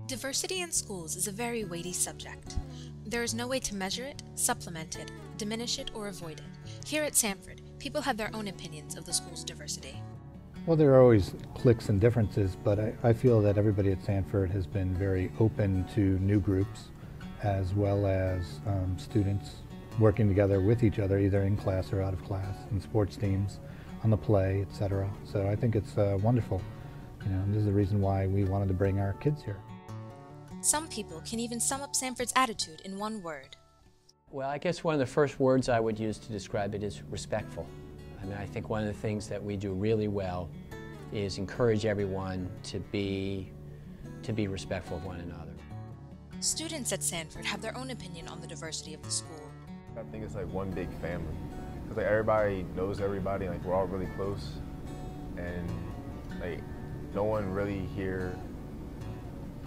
Diversity in schools is a very weighty subject. There is no way to measure it, supplement it, diminish it, or avoid it. Here at Sanford, people have their own opinions of the school's diversity. Well, there are always cliques and differences, but I feel that everybody at Sanford has been very open to new groups, as well as students working together with each other, either in class or out of class, in sports teams, on the play, etc. So I think it's wonderful. And this is the reason why we wanted to bring our kids here. Some people can even sum up Sanford's attitude in one word. Well, I guess one of the first words I would use to describe it is respectful. I mean, I think one of the things that we do really well is encourage everyone to be respectful of one another. Students at Sanford have their own opinion on the diversity of the school. I think it's like one big family. Because like everybody knows everybody, like we're all really close. And like no one really here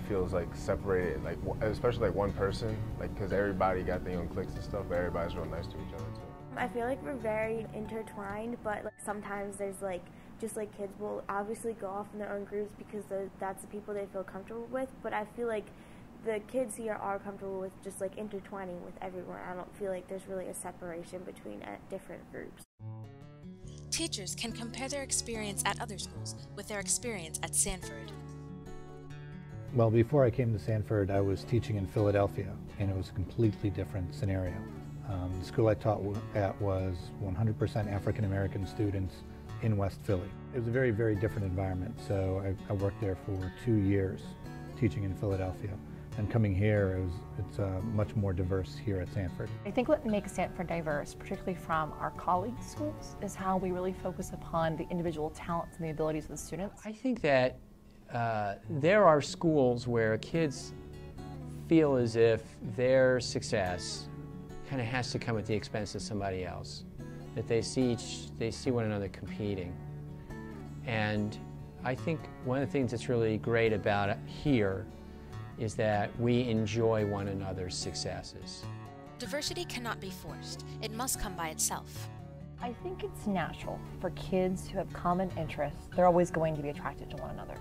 feels like separated, like especially like one person, like because everybody got their own cliques and stuff, but everybody's real nice to each other too. I feel like we're very intertwined, but like sometimes there's like just like kids will obviously go off in their own groups because that's the people they feel comfortable with, but I feel like the kids here are comfortable with just like intertwining with everyone. I don't feel like there's really a separation between different groups. Teachers can compare their experience at other schools with their experience at Sanford. Well, before I came to Sanford, I was teaching in Philadelphia, and it was a completely different scenario. The school I taught at was 100% African American students in West Philly. It was a very, very different environment, so I worked there for 2 years teaching in Philadelphia. And coming here, it's much more diverse here at Sanford. I think what makes Sanford diverse, particularly from our colleague schools, is how we really focus upon the individual talents and the abilities of the students. I think that there are schools where kids feel as if their success kind of has to come at the expense of somebody else, that they see one another competing. And I think one of the things that's really great about it here is that we enjoy one another's successes. Diversity cannot be forced. It must come by itself. I think it's natural for kids who have common interests. They're always going to be attracted to one another.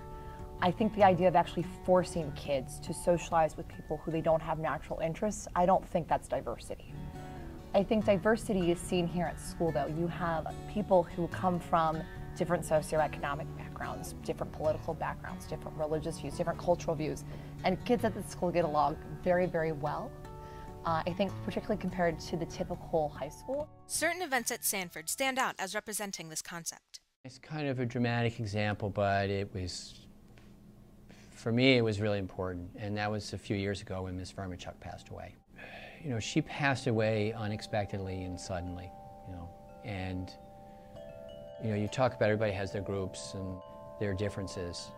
I think the idea of actually forcing kids to socialize with people who they don't have natural interests, I don't think that's diversity. I think diversity is seen here at school, though. You have people who come from different socioeconomic backgrounds, different political backgrounds, different religious views, different cultural views, and kids at this school get along very, very well. I think particularly compared to the typical high school. Certain events at Sanford stand out as representing this concept. It's kind of a dramatic example, but for me, it was really important, and that was a few years ago when Miss Vermichuk passed away. You know, she passed away unexpectedly and suddenly, and you talk about everybody has their groups and their differences,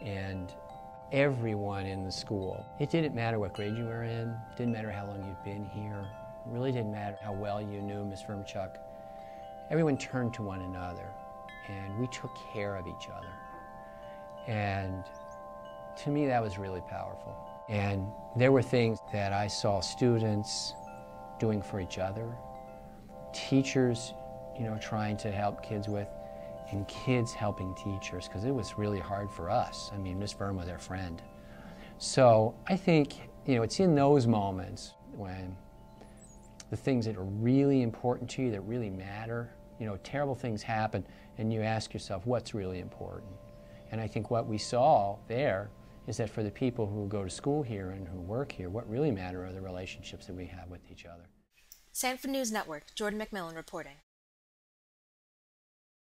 and everyone in the school, it didn't matter what grade you were in, it didn't matter how long you'd been here, it really didn't matter how well you knew Miss Vermichuk. Everyone turned to one another, and we took care of each other. And to me, that was really powerful. And there were things that I saw students doing for each other, teachers, trying to help kids with, and kids helping teachers, because it was really hard for us. I mean, Miss Verma was their friend. So I think, it's in those moments when the things that are really important to you, that really matter, terrible things happen, and you ask yourself, what's really important? And I think what we saw there is that for the people who go to school here and who work here, what really matter are the relationships that we have with each other. Sanford News Network, Jordan McMillan reporting.